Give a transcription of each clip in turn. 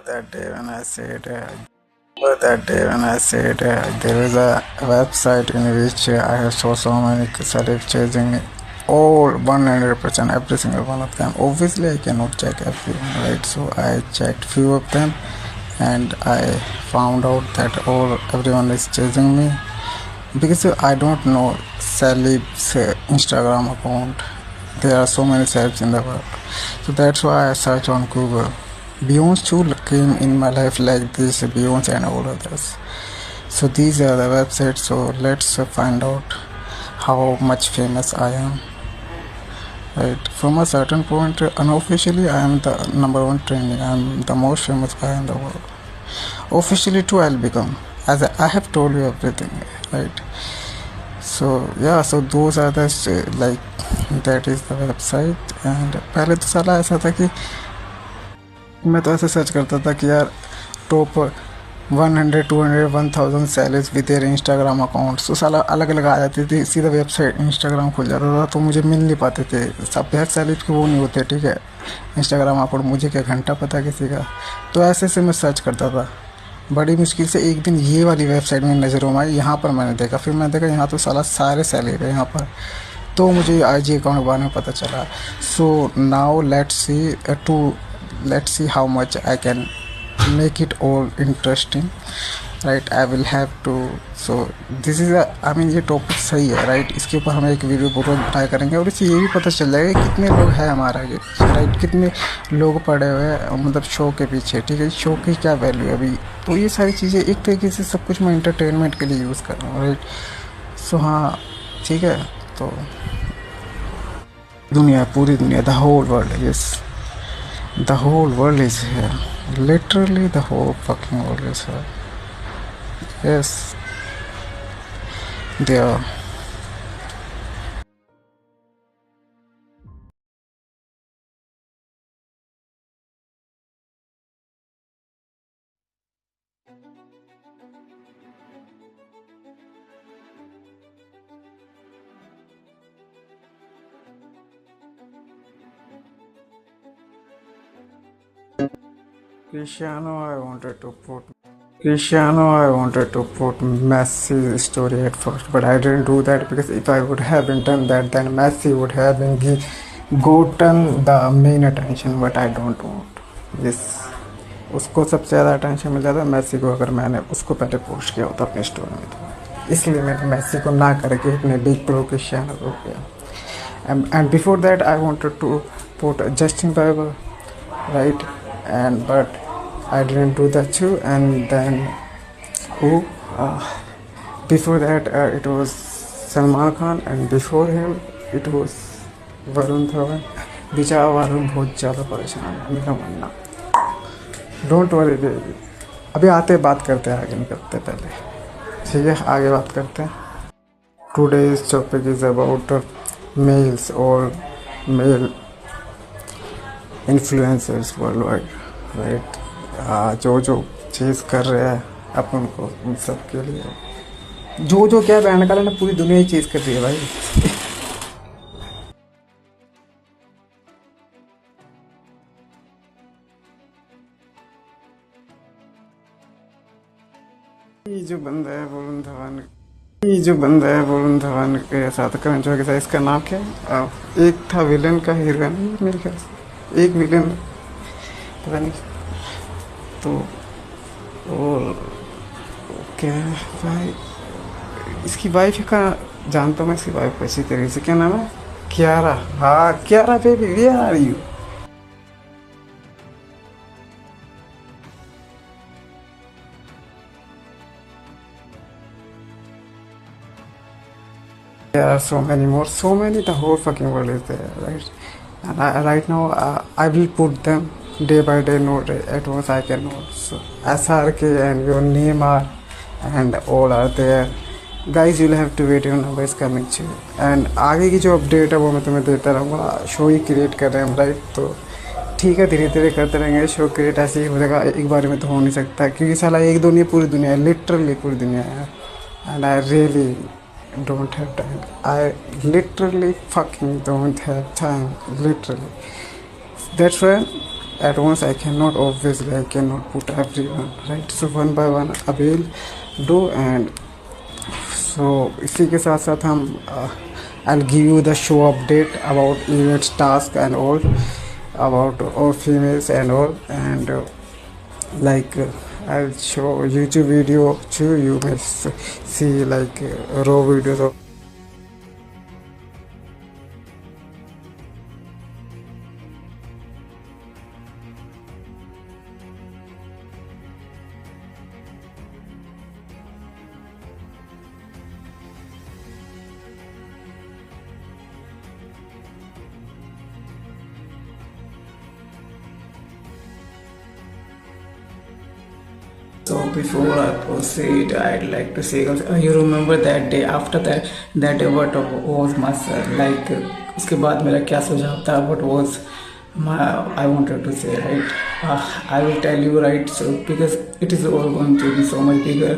that day when I said, there is a website in which I have saw so many celebs chasing me, all 100%, every single one of them. Obviously, I cannot check everyone, right? So I checked few of them, and I found out that everyone is chasing me because I don't know celebs Instagram account. There are so many celebs in the world, so that's why I search on Google. Beyonce too came in my life like this, Beyonce and all others. So these are the websites. So let's find out how much famous I am. Right, from a certain point, unofficially I am the number one trending. I am the most famous guy in the world. Officially too, I'll become, as I have told you everything, right? So yeah, so those are the like that is the website. And पहले तो साला ऐसा था कि मैं तो ऐसे search करता था कि यार top 100 200 1000 celebs with their Instagram accounts, तो साला अलग अलग आ जाती थी, सीधा वेबसाइट इंस्टाग्राम खुल जाता था, तो मुझे मिल नहीं पाते थे सब हर सेलेब्स के वो नहीं होते, ठीक है, इंस्टाग्राम अकाउंट, मुझे क्या घंटा पता किसी का। तो ऐसे से मैं सर्च करता था, बड़ी मुश्किल से एक दिन ये वाली वेबसाइट में नज़रों में आई, यहाँ पर मैंने देखा, फिर मैंने देखा यहाँ तो साला सारे सेलेब है यहाँ पर, तो मुझे IG अकाउंट के बारे में पता चला। So now let's see how much I can make it all interesting, right? I will have to, so this is ये टॉपिक सही है, राइट? इसके ऊपर हम एक वीडियो पूरा ट्राई करेंगे और इससे ये भी पता चल जाएगा कि कितने लोग हैं हमारा आगे, राइट? कितने लोग पड़े हुए हैं मतलब शो के पीछे, ठीक है? शो की क्या वैल्यू है अभी, तो ये सारी चीज़ें एक तरीके से सब कुछ मैं इंटरटेनमेंट के लिए यूज़ कर रहा हूँ, राइट? सो हाँ, ठीक है, तो दुनिया, पूरी दुनिया, the whole world, yes, the whole world is here, literally the whole fucking world is here, yes, there. Cristiano, I wanted to put Messi's story at first, but I didn't do that because if I would have done that, then Messi would have gotten the main attention, but I don't want this. उसको सबसे ज़्यादा attention मिल जाता है मैसी को, अगर मैंने उसको पहले पोस्ट किया होता अपने स्टोरी में, तो इसलिए मैंने मैसी को ना करके अपने बिग प्रो क्रिस्टियानो को किया। And before that I wanted to put Justin Bieber, right? and but I didn't do that too. And then before that it was Salman Khan, and before him it was Varun Dhawan। बेचारा वरुण बहुत ज़्यादा परेशान है, मेरा मानना। Don't worry baby, अभी आते बात करते हैं, आगे निकलते पहले, ठीक है? आगे बात करते हैं। Today's topic is about males और male influencers worldwide, right? जो चीज़ कर रहे हैं अपन को, उन सब के लिए जो क्या बैंड का ना, पूरी दुनिया ही चीज़ कर रही है भाई। ये जो बंदा है वरुण धवन के साथ करण जौहर के साथ, इसका नाम क्या है? एक था विलन का हीरोइन मेरे ख्याल से, एक विलन पता नहीं, तो और क्या है भाई, इसकी वाइफ का जानता हूँ मैं, इसकी वाइफ को अच्छी तरीके से, क्या नाम है? कियारा। हाँ, Kiara baby, where are you? There are so many, the whole fucking world is there, right? And right now I will put them day by day, note at once I can know. So SRK and your Neymar and all are there. Guys, you'll have to wait, your number is coming to you. And आगे की जो update है वो मैं तुम्हें देता रहूँगा। Show ही create कर रहे हैं हम, राइट? तो ठीक है, धीरे धीरे करते रहेंगे। शो क्रिएट ऐसे ही हो जाएगा, एक बार में तो हो नहीं सकता, क्योंकि साला एक दो नहीं, पूरी दुनिया है, लिटरली पूरी दुनिया है। And I really don't have time. I literally fucking don't have time. Literally. That's why at once I cannot, obviously I cannot put everyone, right? So one by one I will do. And so इसी के साथ साथ हम I'll give you the show update about events, task and all, about all females and all. And like I'll show YouTube video too. You may see like raw videos of. So before I proceed, I'd like to say, you remember that day? After that day, what was my like? उसके बाद मेरा क्या सुझाव था? What was my I wanted to say, right? I will tell you, right? So because it is all going to be so much bigger,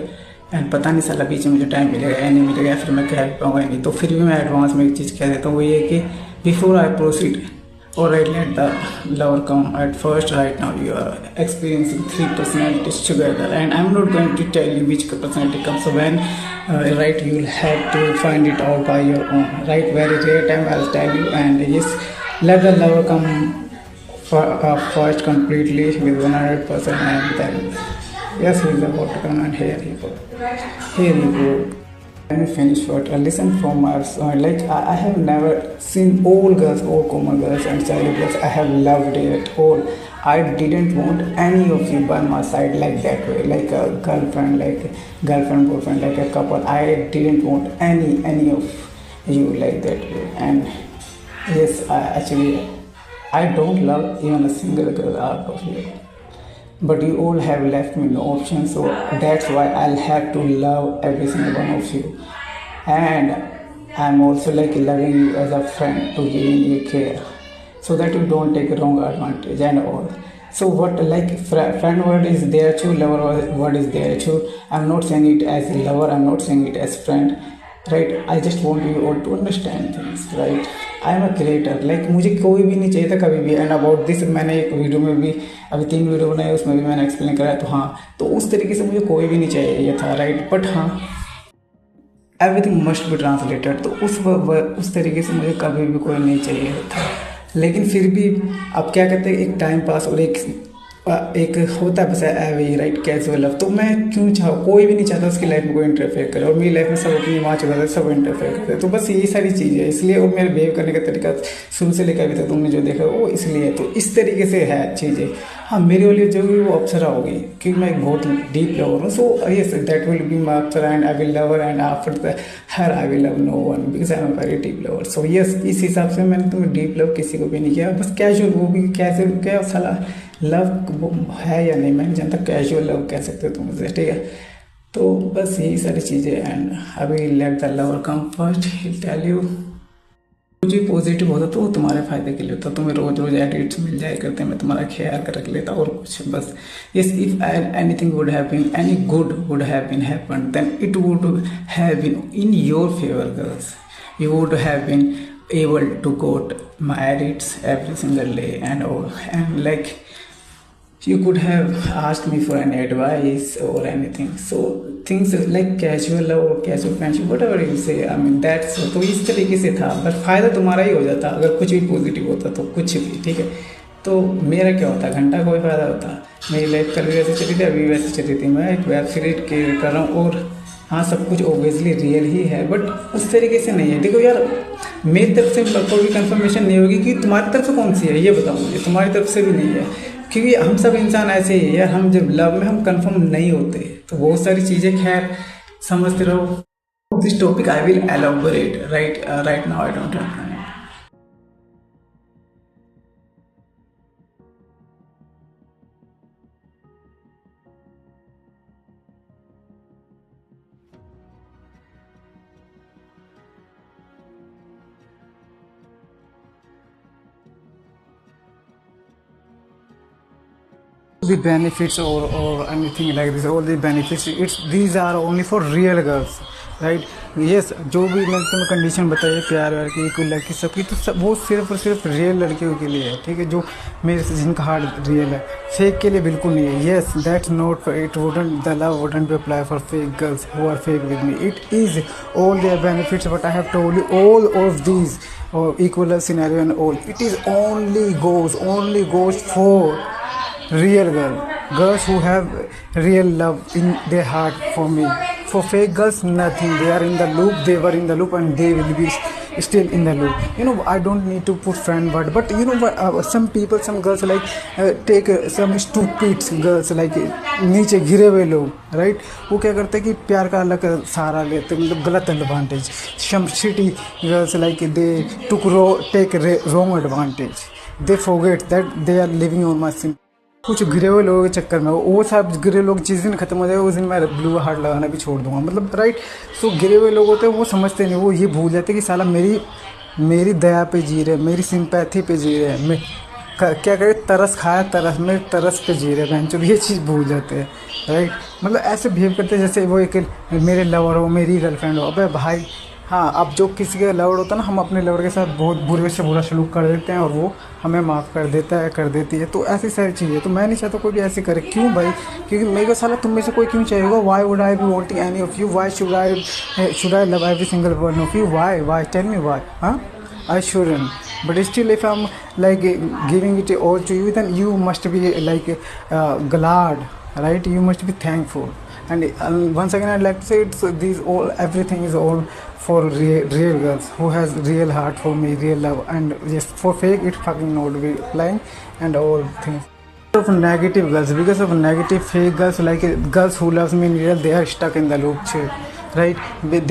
and पता नहीं साला बीच में मुझे टाइम मिलेगा या नहीं मिलेगा, फिर मैं कह पाऊँगा नहीं, तो फिर भी मैं एडवांस में एक चीज़ कह देता हूँ, वो ये कि before I proceed, alright, let the lover come at first. Right now you are experiencing 3 personalities together, and I'm not going to tell you which personality comes when, right? You'll have to find it out by your own, right? Very rare time I'll tell you. And yes, let the lover come first completely with 100%, and then yes, he's about to come, and here you go. Here you go. Let me finish what listen from my side. Like I have never seen all girls, all common girls and child girls. I have loved it all. I didn't want any of you by my side like that way, like a girlfriend, boyfriend, like a couple. I didn't want any of you like that way. And yes, I don't love even a single girl out of you. But you all have left me no option, so that's why I'll have to love every single one of you. And I'm also like loving you as a friend, to giving you care, so that you don't take wrong advantage and all. So what like friend word is there too, lover word is there too. I'm not saying it as a lover, I'm not saying it as friend, right? I just want you all to understand things, right? I am a creator, like मुझे कोई भी नहीं चाहिए था कभी भी. And about this मैंने एक वीडियो में भी, अभी 3 वीडियो बनाए, उसमें भी मैंने एक्सप्लेन कराया. तो हाँ, तो उस तरीके से मुझे कोई भी नहीं चाहिए था, राइट? बट हाँ, एवरीथिंग मस्ट बी ट्रांसलेटेड. तो उस तरीके से मुझे कभी भी कोई नहीं चाहिए था. लेकिन फिर भी अब क्या कहते हैं, एक टाइम पास और एक होता है बस वे, राइट, कैजुअल लव. तो मैं क्यों चाहूँ, कोई भी नहीं चाहता उसकी लाइफ में कोई इंटरफेयर करे, और मेरी लाइफ में सब अपनी माँ चाहता है सब इंटरफेयर करते. तो बस यही सारी चीज़ है. इसलिए और मेरे बिहेव करने का तरीका शुरू से लेकर अभी तक तुमने जो देखा वो इसलिए. तो इस तरीके से है चीज़ें. हाँ, मेरे वाली जो होगी वो अप्सरा होगी, क्योंकि मैं बहुत डीप लवर हूँ. So yes, that will be my अप्सरा, and I will love her, and after the her I will love no one, because I am a very deep lover. So yes, इस हिसाब से मैंने तुम्हें deep love किसी को भी नहीं किया, बस कैजुअल. वो भी कैजुअल क्या साला लव है या नहीं मैं नहीं जानता, कैजुअल लव कह सकते हो तुम मुझे, ठीक है? तो बस यही सारी चीज़ें. एंड अभी let the lover come first, he tell you. कुछ भी पॉजिटिव होता तो वो तुम्हारे फायदे के लिए होता. तुम्हें रोज रोज एडिट्स मिल जाए करते, मैं तुम्हारा ख्याल कर रख लेता और कुछ बस. Yes, if anything would have been, any good would have been happen, then it would have been in your favour girls. You would have been able to quote my edits every single day and all, and like you could have asked me for an advice or anything. So things like casual love or casual friendship, whatever you say, I mean that's. तो इस तरीके से था, but फायदा तुम्हारा ही हो जाता अगर कुछ भी पॉजिटिव होता तो, कुछ भी, ठीक है? तो मेरा क्या होता, घंटा कोई फायदा होता. मेरी लाइफ कल भी वैसे चली थी, अभी वैसे चली थी. मैं एक वेब सीरीज कर रहा हूँ, और हाँ, सब कुछ ओबियसली रियल ही है, बट उस तरीके से नहीं है. देखो यार, मेरी तरफ से कोई भी कंफर्मेशन नहीं होगी कि तुम्हारी तरफ से कौन सी है, ये बताओ मुझे. तुम्हारी तरफ से भी नहीं है, क्योंकि हम सब इंसान ऐसे ही है. हम जब लव में हम कंफर्म नहीं होते, तो बहुत सारी चीज़ें खैर समझते रहो. This topic I will elaborate right now. I don't have time. The benefits or anything like this, all the benefits, these are only for real girls. Right. Yes, जो भी मैंने तुम्हें कंडीशन बताई है प्यार व्यार की, कोई लड़की सबकी, तो सब वो सिर्फ और सिर्फ रियल लड़कियों के लिए है, ठीक है, जो मेरे से जिनका हार्ट रियल है, फेक के लिए बिल्कुल नहीं है। Yes, that's not, it wouldn't, the love wouldn't be apply for fake girls who are fake with me. It is all their benefits, but I have told you all of these equal scenario and all. It is only goes for real girls who have real love in their heart for me. For fake girls, nothing. They are in the loop, they were in the loop, and they will be still in the loop. You know, I don't need to put friend word, but you know what, some people, some girls like take some stupid girls like नीचे गिरे हुए लोग, right, वो क्या करते हैं कि प्यार का अलग सहारा लेते, मतलब गलत advantage. Some shitty girls like they take wrong advantage, they forget that they are living on my sim. कुछ गिरे हुए लोगों के चक्कर में वो सब गिरे लोग जिस दिन खत्म हो जाए उस दिन मैं ब्लू हार्ट लगाना भी छोड़ दूंगा, मतलब राइट। सो गिरे हुए लोग होते हैं वो समझते नहीं, वो ये भूल जाते कि साला मेरी दया पे जी रहे, मेरी सिंपैथी पे जी रहे, मैं क्या करे, तरस खाया, तरस में तरस पे जी रहे हैं, चलो ये चीज़ भूल जाते हैं, राइट। मतलब ऐसे बिहेव करते हैं जैसे वो एक मेरे लवर हो, मेरी गर्लफ्रेंड हो। अबे भाई, हाँ, अब जो किसी का लवर होता है ना, हम अपने लवर के साथ बहुत बुरे से बुरा सलूक कर देते हैं और वो हमें माफ़ कर देता है, कर देती है। तो ऐसी सारी चीज़ें तो मैं नहीं चाहता कोई भी ऐसे करे। क्यों भाई? क्योंकि मेरे को साला तुम में से कोई क्यों चाहिएगा? Why would I be wanting any of you? Why should I love every single one of you? Why tell me why? हाँ, I shouldn't. But still, if I'm like giving it all to you, then you must be like glad, right? You must be thankful. And once again, I'd like to say everything is all for real girls who has real heart for me, real love, and yes, for fake it fucking not be lying and all things. Of negative girls, because of negative fake girls, like girls who loves me in real, they are stuck in the loop too, right?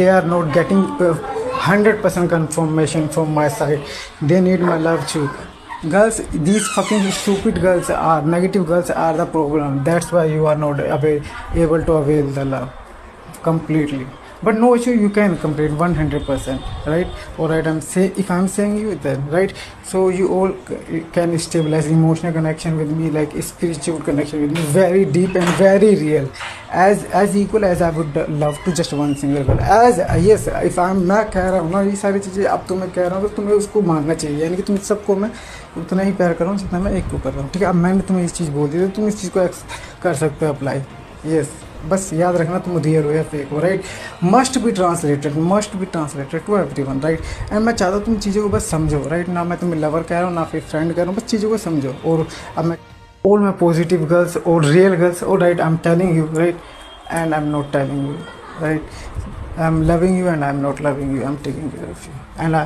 They are not getting 100% confirmation from my side. They need my love too. Girls, these fucking stupid girls are, negative girls are the problem. That's why you are not able to avail the love completely. But no issue, you can complete 100%, right? Alright, if I'm saying you then, right? So you all can stabilize emotional connection with me, like spiritual connection with me, very deep and very real, as equal as I would love to just one single girl. As yes, if मैं कह रहा हूँ ना ये सारी चीज़ें, अब तुम्हें कह रहा हूँ तो तुम्हें उसको मानना चाहिए, यानी कि तुम सबको मैं उतना ही प्यार कर रहा हूँ जितना मैं एक को कर रहा हूँ, ठीक है। अब मैंने तुम्हें इस चीज़ बोल दी तो तुम इस चीज़ को कर सकते हो अप्लाई। यस, बस याद रखना तुम रियल हो या फेक हो, right. Must be translated to everyone, right. And मैं चाहता हूँ तुम चीज़ों को बस समझो, राइट। ना मैं तुम्हें लवर कह रहा हूँ ना फिर फ्रेंड कह रहा हूँ, बस चीज़ों को समझो। और अब मैं all my positive girls or real girls, all right, I'm telling you, right, and I'm not telling you, right. I'm loving you and I'm not loving you, I'm taking care of you, and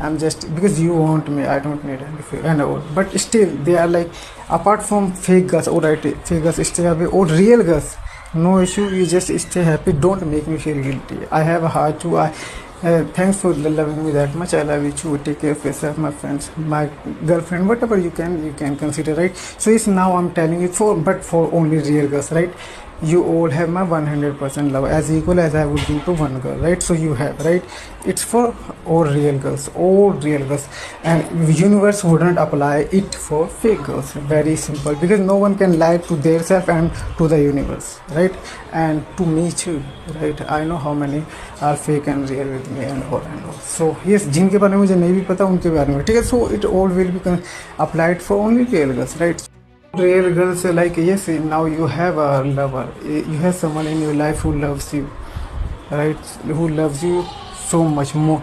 I'm just because you want me, I don't need any and all. But still they are like, apart from fake girls, all right, fake girls stay away, or real girls, no issue, you just stay happy, don't make me feel guilty. I have a heart too. Thanks for loving me that much. I love you too. Take care of yourself, my friends, my girlfriend, whatever you can consider, right? So yes, now I'm telling you but for only real girls, right? You all have my 100% love, as equal as I would give to one girl, right? So you have, right? It's for all real girls, and universe wouldn't apply it for fake girls. Very simple, because no one can lie to their self and to the universe, right? And to me too, right? I know how many are fake and real with me and all. So yes, जिनके बारे में मुझे नहीं भी पता उनके बारे में, ठीक है। So it all will be applied for only real girls, right? Real girls, like yes, now you have a lover, you have someone in your life who loves you, right? Who loves you so much more,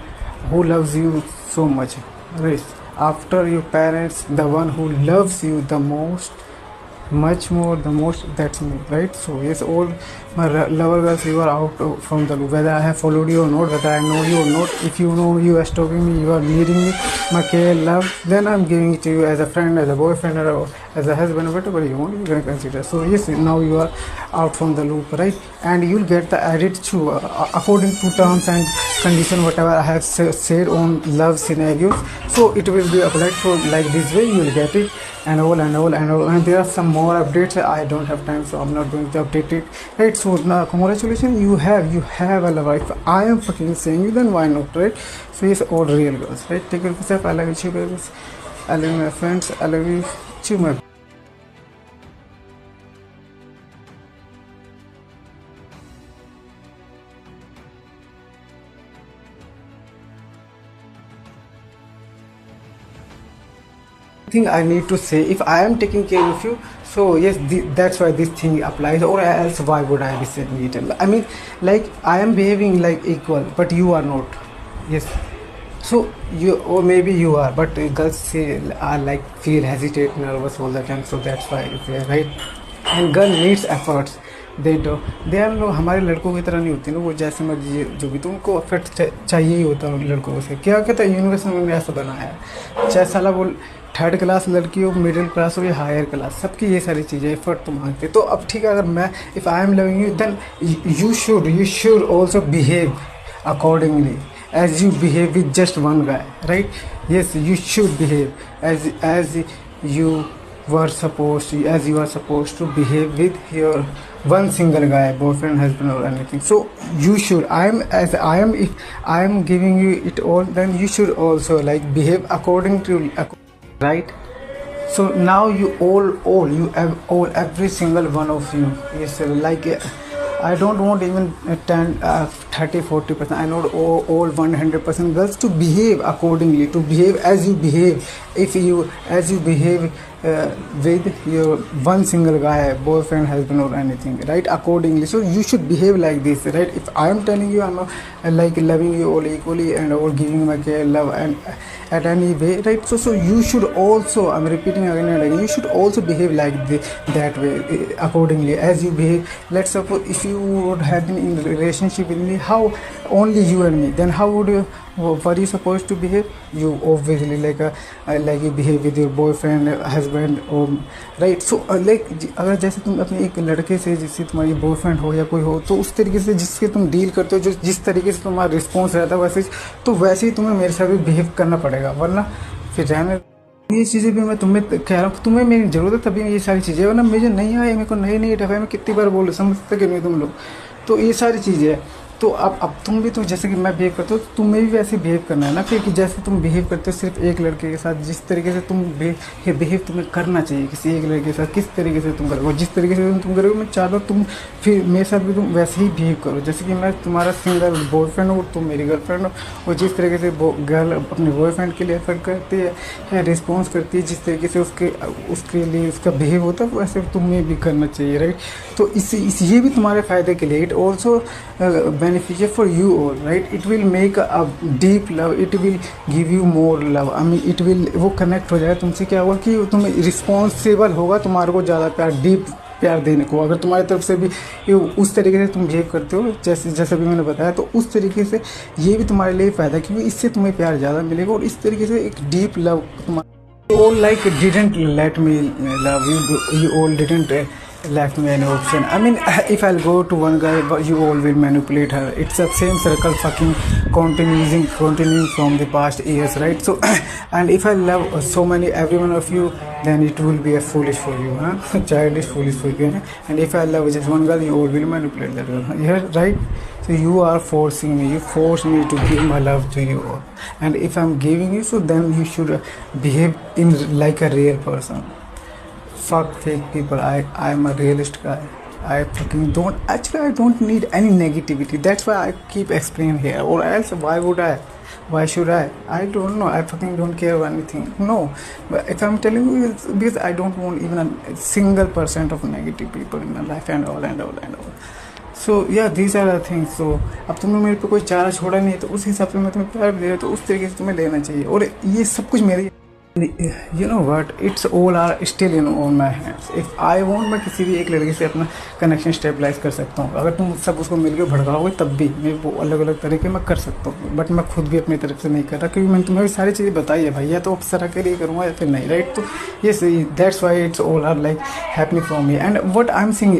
right? After your parents, the one who loves you the most, that's me, right? So yes, all my lover girls, you are out from the loop, whether I have followed you or not, whether I know you or not. If you know you are stopping me, you are needing me, my care, love, then I'm giving it to you as a friend, as a boyfriend, or as a husband, whatever you want, you can consider. So yes, now you are out from the loop, right? And you'll get the edit through according to terms and condition, whatever I have said on love scenarios. So it will be applied for like this way, you will get it, and all. And there are some more updates. I don't have time, so I'm not going to update it, right? So now congratulations, you have a lover. If I am fucking saying you, then why not, right? So yes, all real girls, right? Take care of yourself. I love you, babies. I love my friends. I love you too, my thing I need to say, if I am taking care of you, so yes, that's why this thing applies, or else why would I be saying it? I mean, like, I am behaving like equal, but you are not. Yes, so you, or maybe you are, but girls say are like feel hesitate, nervous all the time, so that's why it's there, right? And girl needs efforts. They are no, हमारे लड़कों की तरह नहीं होती ना, वो जैसे मर्जी जो भी, तो उनको एफर्ट चाहिए ही होता है लड़कों से। क्या कहता है यूनिवर्स ने उन्हें ऐसा बनाया है, चाहे साला वो थर्ड क्लास लड़की हो, मिडिल क्लास हो या हायर क्लास, सबकी ये सारी चीज़ें एफर्ट तो मांगते। तो अब ठीक है, अगर मैं, if I am loving you, then you should also behave accordingly as you behave with just one guy, right? Yes, you should behave as you were supposed to, as you are supposed to behave with your one single guy, boyfriend, husband, or anything. So you should, if I am giving you it all, then you should also like behave according to, right? So now you all every single one of you, yes sir, like I don't want even 30-40%. I know all 100% girls to behave accordingly, to behave as you behave. As you behave with your one single guy, boyfriend, husband, or anything, right? Accordingly. So you should behave like this, right? If I am telling you I'm like loving you all equally and all giving my care, love, and at any way, right? So you should also, I'm repeating again and again, you should also behave like that way, accordingly as you behave. Let's suppose if you would have been in a relationship with me, how only you and me, then how would you, what are you supposed to behave? You obviously like you behave with your boyfriend, husband, or right? So like अगर जैसे तुम अपने एक लड़के से, जिससे तुम्हारी boyfriend हो या कोई हो, तो उस तरीके से जिससे तुम डील करते हो, जो जिस तरीके से तुम्हारा रिस्पॉन्स रहता है, वैसे ही तुम्हें मेरे साथ भी बिहेव करना पड़ेगा, वरना फिर रहने। ये चीज़ें भी मैं तुम्हें कह रहा हूँ, तुम्हें मेरी ज़रूरत है तभी ये सारी चीज़ें, वरना मुझे नहीं आए, मेरे को नहीं टफा है, मैं कितनी बार बोल समझते कि नहीं तुम लोग। तो ये सारी चीज़ें हैं। तो अब तुम भी, तो जैसे कि मैं बिहेव करता हूँ, तुम्हें भी वैसे बिहेव करना है ना, क्योंकि जैसे तुम बिहेव करते हो सिर्फ एक लड़के के साथ, जिस तरीके से तुम बिहेव तुम्हें करना चाहिए किसी एक लड़के के साथ, किस तरीके से तुम करोगे, जिस तरीके से तुम करोगे, मैं चाहता हूँ तुम फिर मेरे साथ भी तुम वैसे ही बिहेव करो, जैसे कि मैं तुम्हारा सिंगल बॉयफ्रेंड हो, तुम मेरी गर्लफ्रेंड हो, और जिस तरीके से गर्ल अपने बॉयफ्रेंड के लिए एफर्ट करती है, रिस्पॉन्स करती है, जिस तरीके से उसके लिए उसका बिहेव होता है, वैसे तुम्हें भी करना चाहिए, राइट? तो ये भी तुम्हारे फ़ायदे के लिए, it also beneficial for you all, right? It will make a deep love, it will give you more love, I mean it will, वो कनेक्ट हो जाएगा तुमसे। क्या होगा कि तुम रिस्पॉन्सिबल होगा तुम्हारे को ज़्यादा प्यार, डीप प्यार देने को। अगर तुम्हारी तरफ से भी उस तरीके से तुम बिहेव करते हो, जैसे भी मैंने बताया, तो उस तरीके से ये भी तुम्हारे लिए फ़ायदा, क्योंकि इससे तुम्हें प्यार ज़्यादा मिलेगा, और इस तरीके से एक डीप लव तुम्हारा। all like didn't let me love you all didn't left me any option. I mean, if I'll go to one guy, you all will manipulate her. It's the same circle fucking continuing from the past years, right? So and if I love so many every one of you, then it will be a foolish for you, huh? Childish, foolish for you, huh? And if I love just one girl, you all will manipulate that girl, yeah, right? So you are forcing me, you force me to give my love to you all. And if I'm giving you, so then you should behave in like a real person. Fuck fake people. I'm a realist guy. I fucking don't, actually I don't need any negativity. That's why I keep explaining here, or else why would I? Why should I? I don't know. I fucking don't care about anything. No, but if I'm telling you, it's because I don't want even a single % of negative people in my life, and all. So yeah, these are the things. So अब तुमने मेरे पे कोई चारा छोड़ा नहीं है, तो उस हिसाब से मैं तुम्हें प्यार दे रहा हूँ, तो उस तरीके से तुम्हें लेना चाहिए। और ये सब कुछ मेरे, you know what, it's all are still on my hands. If I want, मैं किसी भी एक लड़के से अपना कनेक्शन स्टेबलाइज कर सकता हूँ। अगर तुम सब उसको मिलकर भड़काओगे तब भी मैं वो अलग अलग तरीके मैं कर सकता हूँ, बट मैं खुद भी अपनी तरफ से नहीं कर रहा, क्योंकि मैंने तुम्हें सारी चीज़ें बताई है भाई, या तो अप्सरा के लिए करूँगा या फिर नहीं, राइट? तो ये सही, that's why it's all are like happening from me. And what I am saying,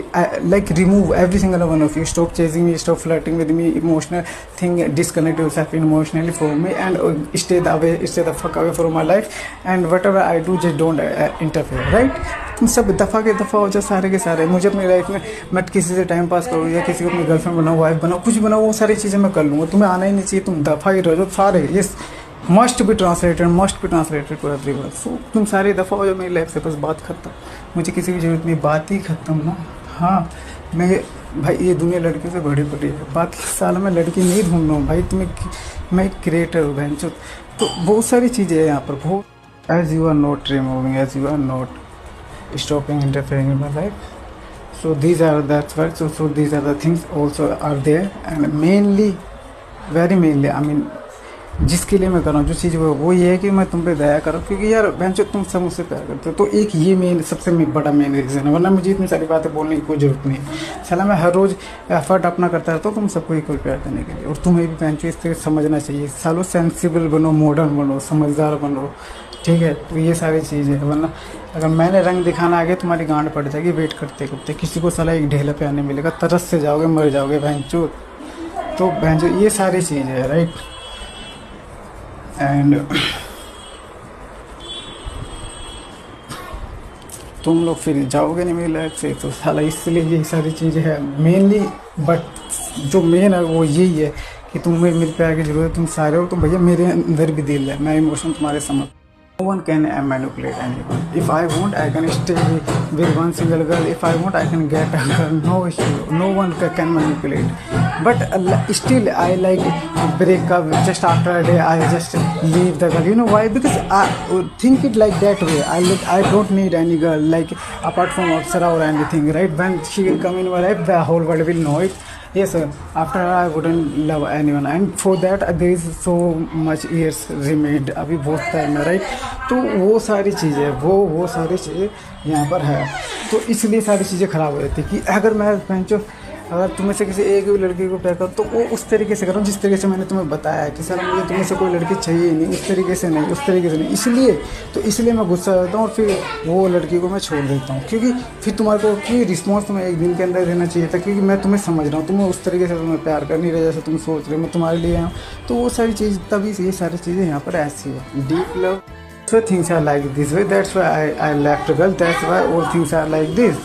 like remove every single one of you, stop chasing me, stop flirting with me, emotional thing, disconnect yourself emotionally from me, and stay the fuck away from my life, and whatever I do just don't interfere, right? तुम सब दफ़ा के दफ़ा हो जाओ, सारे के सारे। मुझे अपनी लाइफ में मैं किसी से टाइम पास करूँ, या किसी को अपनी गर्लफ्रेंड बनाओ, वाइफ बनाओ, कुछ बनाओ, वो सारी चीज़ें मैं कर लूँगा। तुम्हें आना ही नहीं चाहिए, तुम दफ़ा ही रह जाओ सारे। Yes, must be translated to everyone. So तुम सारे दफ़ा हो जाओ मेरी लाइफ से, बस बात खत्म। मुझे किसी की जरूरत नहीं, बात ही खत्म ना। हाँ, मैं भाई ये दुनिया लड़कियों से बड़ी पड़ी है, बात साल में लड़की नहीं ढूंढ रहा हूँ भाई, तुम्हें मैं एक क्रिएटर हूँ बहन। तो बहुत सारी चीज़ें हैं यहाँ पर, बहुत as you are not removing, as you are not stopping interfering in my life. So these are that's why. So these are the things also are there, and mainly, very mainly, I mean, जिसके लिए मैं कर रहा हूँ जो चीज़ वो ये है कि मैं तुम पे दया करूँ, क्योंकि यार बहन जो तुम सब मुझसे प्यार करते हो, तो एक ये मेन सबसे बड़ा मेन रीज़न है, वरना मुझे इतनी सारी बातें बोलने की कोई ज़रूरत नहीं है। चला मैं हर रोज़ एफर्ट अपना करता रहता हूँ तुम सबको इक्वल प्यार देने के लिए, और तुम्हें भी बहन इस तरह समझना चाहिए। सालों सेंसिबल बनो, मॉडर्न बनो, समझदार बनो, ठीक है। तो ये सारी चीज़ें, वरना अगर मैंने रंग दिखाना आगे तुम्हारी गांड पड़ जाएगी वेट करते करते, किसी को साला एक ढेला पे आने मिलेगा, तरस से जाओगे, मर जाओगे बहन चो। तो बहन जो ये सारी चीज़ें है, राइट। एंड तुम लोग फिर जाओगे नहीं मेरी लाइफ से, तो साला इसलिए ये सारी चीज़ें हैं मेनली। बट जो मेन है वो यही है कि तुम्हें मेरे प्यार की ज़रूरत, तुम सारे हो, तो भैया मेरे अंदर भी दिल है, मैं इमोशन तुम्हारे समझ। No one can manipulate anyone. If I want, I can stay with one single girl. If I want, I can get a girl. No issue. No one can manipulate. But still, I like break up just after a day. I just leave the girl. You know why? Because I think it like that way. I don't need any girl like apart from Apsara or anything. Right? When she will come in my life, the whole world will know it. Yes, sir. After I wouldn't love anyone, and for that there is so much years remained. अभी बहुत time है, right. तो वो सारी चीज़ें, वो सारी चीज़ें यहाँ पर है, तो इसलिए सारी चीज़ें ख़राब हो जाती कि अगर मैं पहचो, अगर तुम्हें से किसी एक भी लड़की को प्यार करो तो वो उस तरीके से करो जिस तरीके से मैंने तुम्हें बताया है कि सर मुझे तुम्हें से कोई लड़की चाहिए ही नहीं, उस तरीके से नहीं, उस तरीके से नहीं। इसलिए मैं गुस्सा होता हूँ और फिर वो लड़की को मैं छोड़ देता हूँ, क्योंकि फिर तुम्हारे को कि रिस्पॉन्स तुम्हें एक दिन के अंदर देना चाहिए था, क्योंकि मैं तुम्हें समझ रहा हूँ, तुम्हें उस तरीके से तुम्हें प्यार कर नहीं रहे जैसे तुम सोच रहे हो, मैं तुम्हारे लिए आया हूँ। तो वो सारी चीज़, तभी ये सारी चीज़ें यहाँ पर ऐसी है। Deep love, so things are like this way, that's why I left a girl, that's why all things are like this,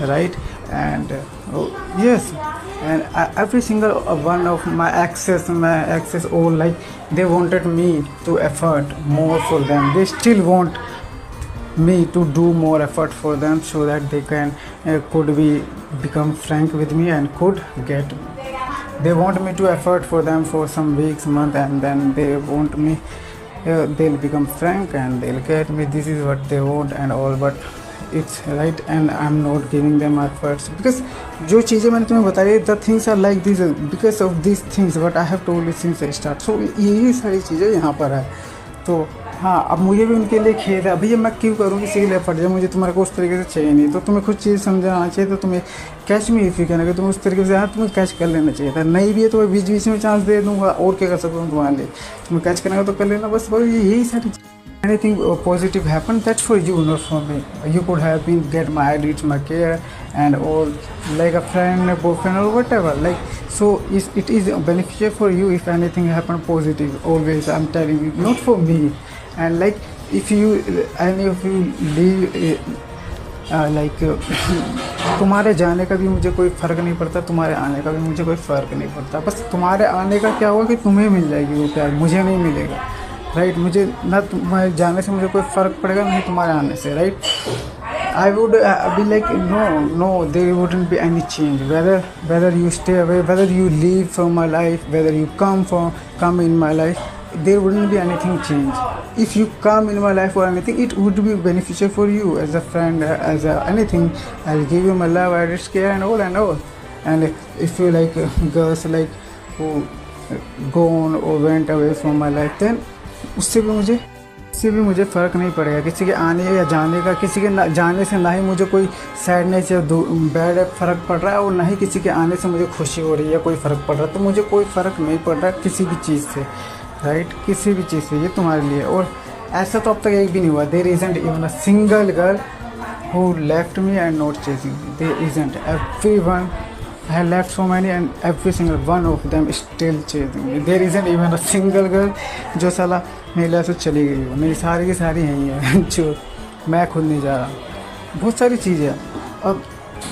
right? And yes, and every single one of my exes all like they wanted me to effort more for them, they still want me to do more effort for them so that they can could become frank with me and could get me. They want me to effort for them for some weeks, month, and then they want me they'll become frank and they'll get me, this is what they want and all, but it's right and I'm not giving them efforts because जो चीज़ें मैंने तुम्हें बताई, the things are like this because of these things what I have told you since I start. So यही सारी चीज़ें यहाँ पर है। तो हाँ, अब मुझे भी उनके लिए खेद है, भैया मैं क्यों करूँ किसी के लिए एफर्ट, जब मुझे तुम्हारे को उस तरीके से चाहिए नहीं। तो तुम्हें कुछ चीज़ समझाना चाहिए, तो तुम्हें कैच में इफ़ी कहना कि तुम उस तरीके से, हाँ तुम्हें कैच कर लेना चाहिए था। नहीं भी है तो मैं बीच बीच में चांस दे दूँगा, और क्या कर सकता हूँ तुम्हारे लिए, तुम्हें कैच करना तो कर लेना, बस यही सारी। Anything positive happened, that's for you, not for me. You could have been get my reach my care and or like a friend, a boyfriend or whatever. Like so, it is beneficial for you if anything happened positive. Always, I'm telling you, not for me. And like if you any of you leave. तुम्हारे जाने का भी मुझे कोई फ़र्क नहीं पड़ता, तुम्हारे आने का भी मुझे कोई फ़र्क नहीं पड़ता। बस तुम्हारे आने का क्या होगा कि तुम्हें मिल जाएगी वो प्यार, मुझे नहीं मिलेगा, राइट। मुझे ना तुम्हारे जाने से मुझे कोई फ़र्क पड़ेगा, नहीं तुम्हारे आने से, right. I would be like no there wouldn't be any change whether you stay away, whether you leave from my life, whether you come in my life, there wouldn't be anything change. If you come in my life or anything, it would be beneficial for you as a friend, as anything. I'll give you my love, I care and all. And if you like girls like who gone or went away from my life, then उससे भी मुझे फ़र्क नहीं पड़ेगा। किसी के आने या जाने का, किसी के जाने से ना ही मुझे कोई सैडनेस या बैड फ़र्क पड़ रहा है, और ना ही किसी के आने से मुझे खुशी हो रही है, कोई फ़र्क पड़ रहा है। तो मुझे कोई फ़र्क नहीं पड़ रहा किसी भी चीज़ से, राइट, किसी भी चीज़ से। ये तुम्हारे लिए, और ऐसा तो अब तक एक भी नहीं हुआ। There isn't even a single girl who left me and not chasing, there isn't. Everyone I have left so many and every single one of them is still chasing me. There isn't even a single girl जो साला मेरे लिए से चली गई हो। मेरी सारी की सारी यही है जो मैं खुद नहीं जा रहा। बहुत सारी चीज़ें हैं। अब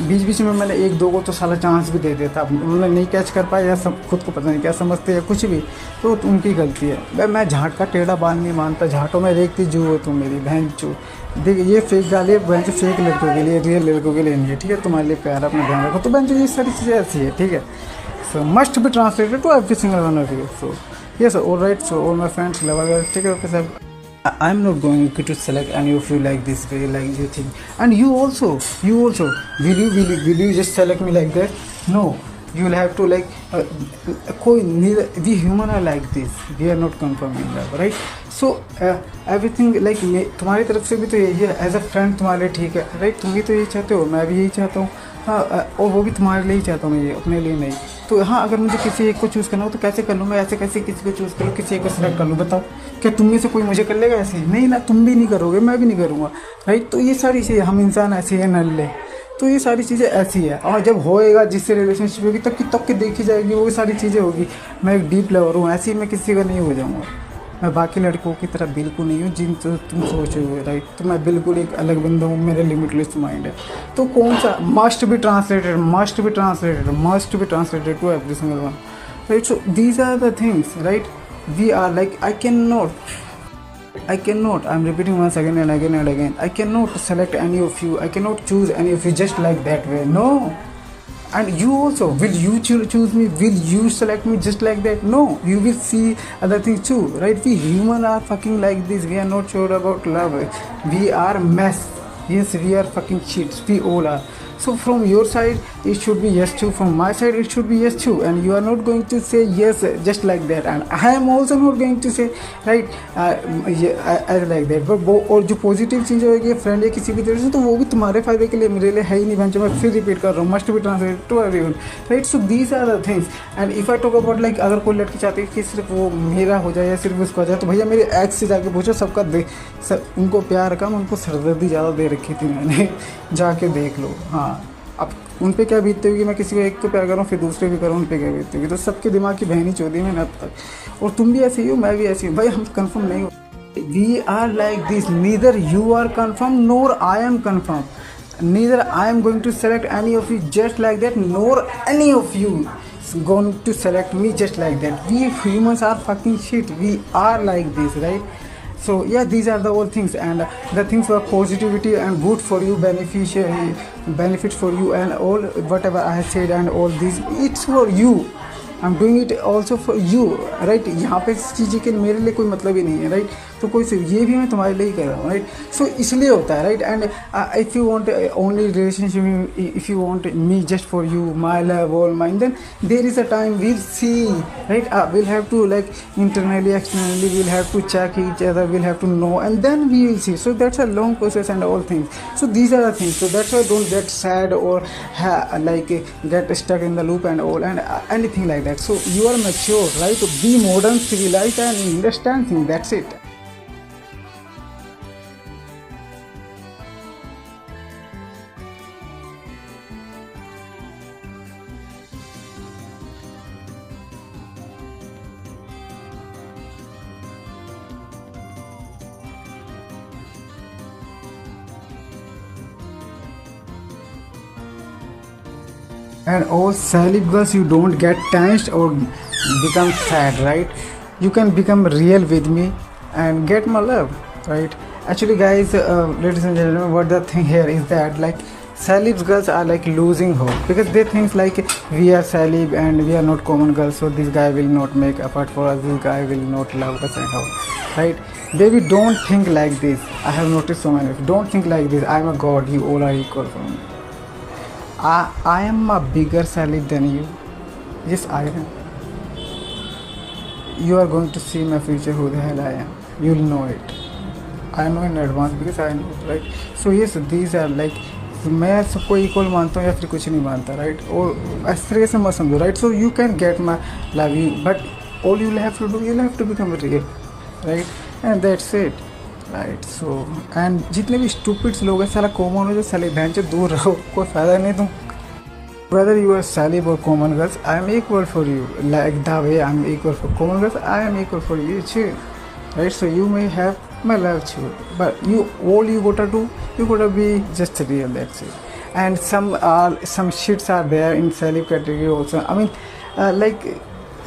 बीच बीच में मैंने एक दो को तो साला चांस भी दे दिया था, उन्होंने नहीं कैच कर पाया या सब खुद को पता नहीं क्या समझते या कुछ भी, तो उनकी गलती है। मैं झाट का टेढ़ा बाल नहीं मानता, झाटों में देखती जो हो तुम मेरी बहन चो। देखिए ये फेक गाली है बहन, फेक लड़कों के लिए, रियल लड़कों के लिए नहीं है, ठीक है। तुम्हारे लिए प्यार, अपना ध्यान रखो। तो बहन ये सारी चीज़ें ऐसी है, ठीक है। So must be translated to every single one of you. So yes all right, so all my friends, love, ठीक है, okay sir. I'm not going to select any of you like this way, like you think. And you also, will you just select me like that? No, you will have to like, neither we human are like this. We are not confirming love, right? So everything like तुम्हारी तरफ से भी तो यही है, as a friend तुम्हारे लिए ठीक है, राइट? तुम भी तो यही चाहते हो, मैं भी यही चाहता हूँ, हाँ, और वो भी तुम्हारे लिए ही चाहता हूँ, मैं ये अपने लिए नहीं। तो हाँ, अगर मुझे किसी एक को चूज़ करना हो तो कैसे कर लूँ मैं? ऐसे कैसे किसी को चूज़ कर लूँ, किसी एक को सिलेक्ट कर लूँ? बताओ, क्या तुम में से कोई मुझे कर लेगा ऐसे? नहीं ना, तुम भी नहीं करोगे, मैं भी नहीं करूँगा, राइट? तो ये सारी चीज़ें, हम इंसान ऐसे हैं नल्ले, तो ये सारी चीज़ें ऐसी है। और जब होएगा, जिससे रिलेशनशिप होगी, तब की देखी जाएगी, वो सारी चीज़ें होगी। मैं एक डीप लवर हूँ, ऐसे ही मैं किसी का नहीं हो जाऊँगा। मैं बाकी लड़कों की तरह बिल्कुल नहीं हूँ जिन तो तुम सोच रहे हो, राइट? तो मैं बिल्कुल एक अलग बंदा हूँ, मेरा लिमिटलेस माइंड है। तो कौन सा must be translated, must be translated, must be translated to every single one, right? So these are the things, right? We are like, I cannot, I'm repeating once again and again and again, I cannot select any of you, I cannot choose any of you just like that way, no. And you also, will you choose me, will you select me just like that? No, you will see other things too, right? We human are fucking like this, we are not sure about love, we are mess, yes, we are fucking cheats, we all are. So from your side it should be yes too, from my side it should be yes too, and you are not going to say yes just like that, and I am also not going to say right as like that. but वो और जो positive चीज़ होगी friend या किसी भी तरह से, तो वो भी तुम्हारे फायदे के लिए, मेरे लिए है ही नहीं। बहन, मैं फिर रिपीट कर रहा हूँ, must be translated to everyone, right? So these are the things. And if I talk about like, अगर कोई लड़की चाहती है कि सिर्फ वो मेरा हो जाए या सिर्फ उसका हो जाए, तो भैया मेरे एक्स से जाके पूछो, सबका उनको प्यार कम, उनको सरदर्दी ज़्यादा दे रखी थी मैंने, जाके देख लो। हाँ, अब उन पे क्या बीतती होगी, मैं किसी को एक को प्यार करूँ फिर दूसरे भी करूँ, उन पे क्या बीतती होगी? तो सबके दिमाग की बहनी चौधी मैंने अब तक। और तुम भी ऐसे ही हो, मैं भी ऐसी हूँ भाई, हम कंफर्म नहीं हो। We are like this, neither you are confirm nor I am confirm, neither I am going to select any of you just like that, nor any of you going to select me just like that. We humans are fucking shit, we are like this, right? So yeah, these are the all things, and the things were positivity and good for you, beneficial benefits for you, and all whatever I have said and all these, it's for you. I'm doing it also for you, right? यहाँ पे इस चीज़ के मेरे लिए कोई मतलब ही नहीं है, राइट? तो कोई सिर्फ ये भी मैं तुम्हारे लिए ही कर रहा हूँ, राइट? सो इसलिए होता है, right? And if you want only relationship, if you want me just for you, my love all mine, then there is a time, we'll see, right? Will have to like internally externally will have to check each other, we'll have to know, and then we will see. So that's a long process and all things. So these are the things. So that's why don't get sad or like get stuck in the loop and all, and anything like that. So you are mature, right? To be modern, civilized, and understand things. That's it. And all celib girls, you don't get tensed or become sad, right? You can become real with me and get my love, right? Actually guys, ladies and gentlemen, what the thing here is that like celibs girls are like losing hope, because they think like we are celib and we are not common girls, so this guy will not make effort for us, this guy will not love us and all, right? Baby, don't think like this. I have noticed so many. Don't think like this. I am a god, you all are equal for me. I am a bigger celib than you. Yes, I am. You are going to see my future, who the hell I am. You will know it. I know in advance because I know, right? So yes, these are like, मैं सबको equal मानता हूँ या फिर कुछ नहीं मानता, right? और इस तरह से मत समझो, right? So you can get my love you, but all you have to do, you have to become real, right? And that's it, right? So and जितने भी स्टूपिड्स लोग हैं, साला कॉमन हो जो साले बहन से दूर रहो, कोई फ़ायदा नहीं। तुम whether you are celib or common girls, I am equal for you, like the way I am equal for common girls, I am equal for you too, right? So you may have my love too, but all you gotta do, you gotta be just real, that's it. And some shits are there in celib category also. I mean, like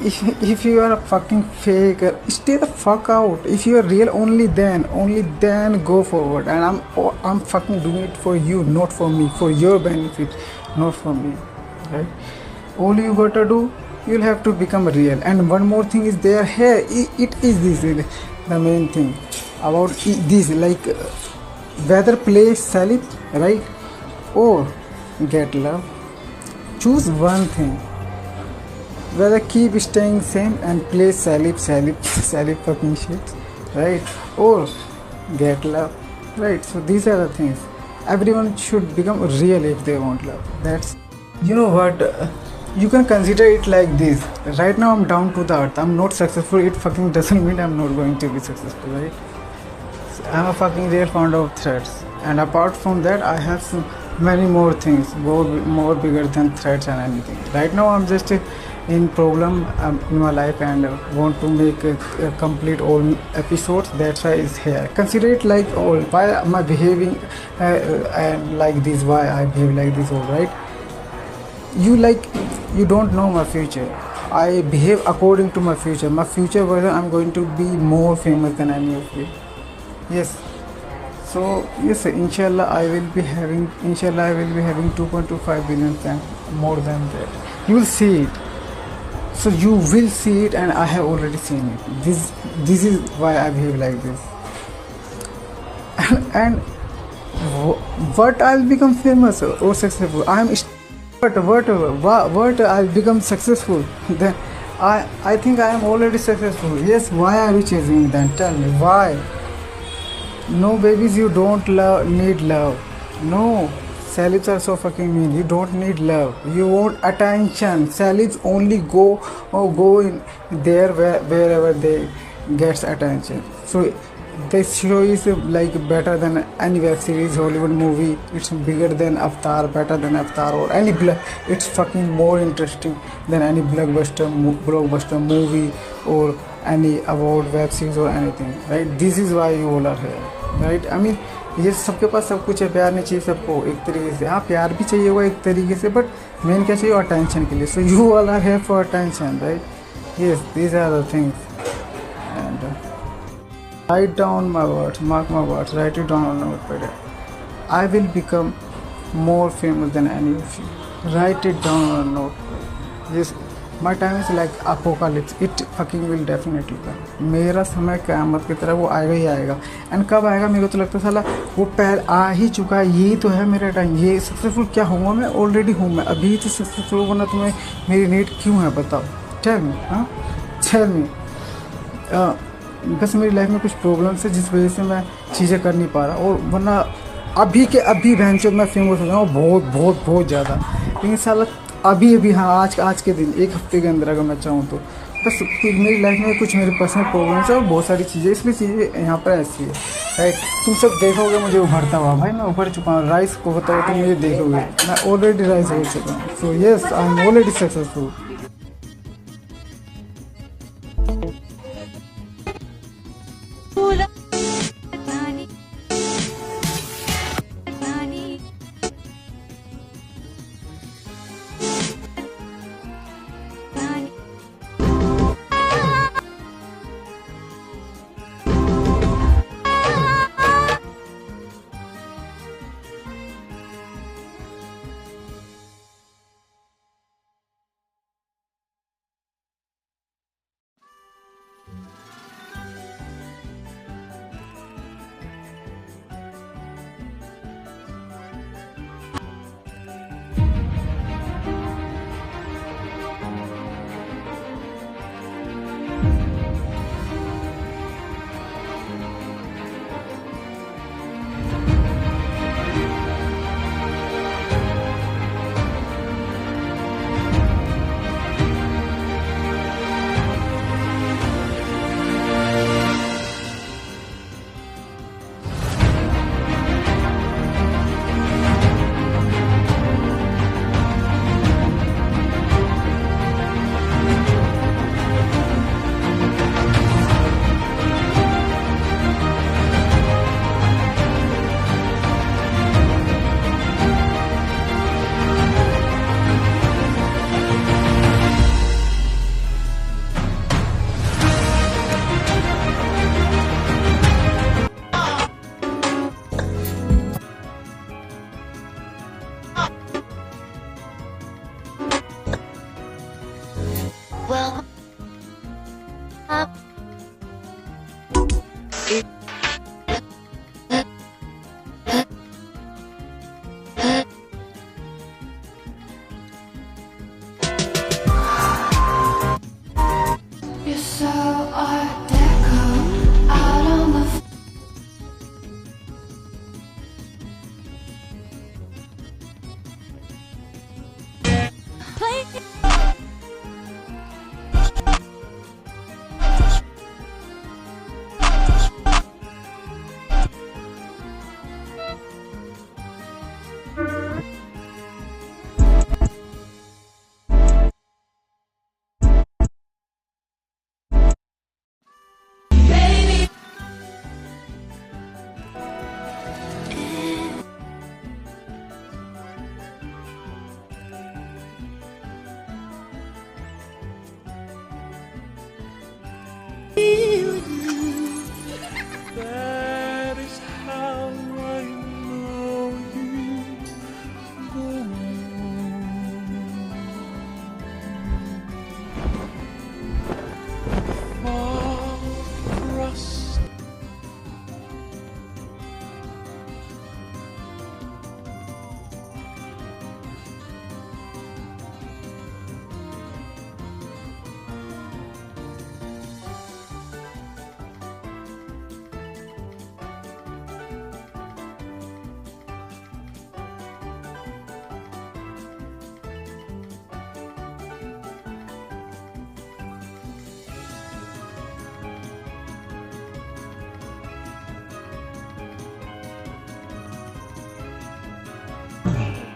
if you are a fucking fake, stay the fuck out. If you are real, only then go forward. And I'm fucking doing it for you, not for me, for your benefit, not for me, right? All you gotta do, you'll have to become real. And one more thing is there here, it is this, the main thing. about this, like whether play celib, right, or get love. Choose one thing. Whether keep staying same and play celib fucking shit, right, or get love, right. So these are the things. Everyone should become real if they want love. That's, you know what, you can consider it like this. Right now I'm down to the earth, I'm not successful, it fucking doesn't mean I'm not going to be successful, right. I'm a fucking real fond of threats, and apart from that, I have some many more things, more bigger than threats and anything. Right now, I'm just in problem in my life, and want to make a complete all episodes. That's why it's here. Consider it like all. Why am I behaving like this? Why I behave like this? All right. You don't know my future. I behave according to my future. My future version, I'm going to be more famous than any of you. Yes. So yes, inshallah I will be having 2.25 billion fans, more than that. You will see it. So you will see it, and I have already seen it. This is why I behave like this. And what I'll become famous or successful? What I'll become successful? Then I think I am already successful. Yes. Why are you chasing me then? Tell me why. No, babies, you don't need love. No, celibs are so fucking mean. You don't need love. You want attention. Celibs only go in there wherever they gets attention. So this show is like better than any web series, Hollywood movie. It's bigger than Avatar, better than Avatar, or any it's fucking more interesting than any blockbuster movie or any award web series or anything, right? This is why you all are here, right? I mean, ये सबके पास सब कुछ है, प्यार नहीं चाहिए सबको एक तरीके से, हाँ प्यार भी चाहिए होगा एक तरीके से, बट मेन क्या चाहिए, अटेंशन के लिए. So you all are here for attention, right? Yes, these are the things. And write down my words, mark my words, write it down on a notepad. I will become more famous than any of you. Write it down on a notepad. Yes, my time is like apocalypse. It fucking will definitely come. मेरा समय क़यामत की तरह वो आएगा ही आएगा. And कब आएगा मेरे को तो लगता है साला वो पहले आ ही चुका है. यही तो है मेरा टाइम. ये सक्सेसफुल क्या हुआ, मैं ऑलरेडी हूँ. मैं अभी तो सक्सेसफुल हूँ, वरना तुम्हें मेरी नीड क्यों है बताओ. टेल मी, हाँ टेल मी. बस मेरी लाइफ में कुछ प्रॉब्लम्स है जिस वजह से मैं चीज़ें कर नहीं पा रहा, और वरना अभी के अभी बहनचोद मैं फेमस हो जाऊँ बहुत ज़्यादा. लेकिन साला अभी हाँ आज के दिन एक हफ्ते के अंदर अगर मैं चाहूँ तो बस मेरी लाइफ में कुछ मेरे पर्सनल प्रॉब्लम्स है और बहुत सारी चीज़ें, इसलिए चीज़ें यहाँ पर ऐसी है, राइट. तुम सब देखोगे मुझे उभरता हुआ. भाई मैं उभर चुका हूँ. राइस को बताओ तो मुझे देखोगे, मैं ऑलरेडी राइस हो चुका हूँ. So yes, I am already successful.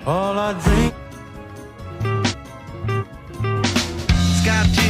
All I drink. Scott